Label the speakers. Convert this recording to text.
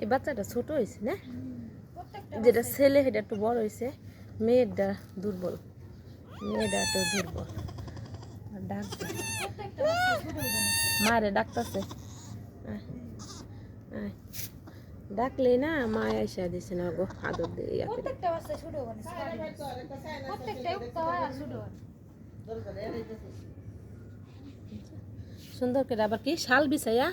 Speaker 1: এই বাচ্চাটা ছোট হয়েছে না, যেটা ছেলে সেটা একটু বড় হয়েছে, মেয়েটা দুর্বল, মেয়েটা একটু দুর্বল। ডাক মারে ডাকতেছে, ডাকলেই না মা এসে দিছে না গো, আদর দিয়ে সুন্দর করে আবার কি শাল বিছাইয়া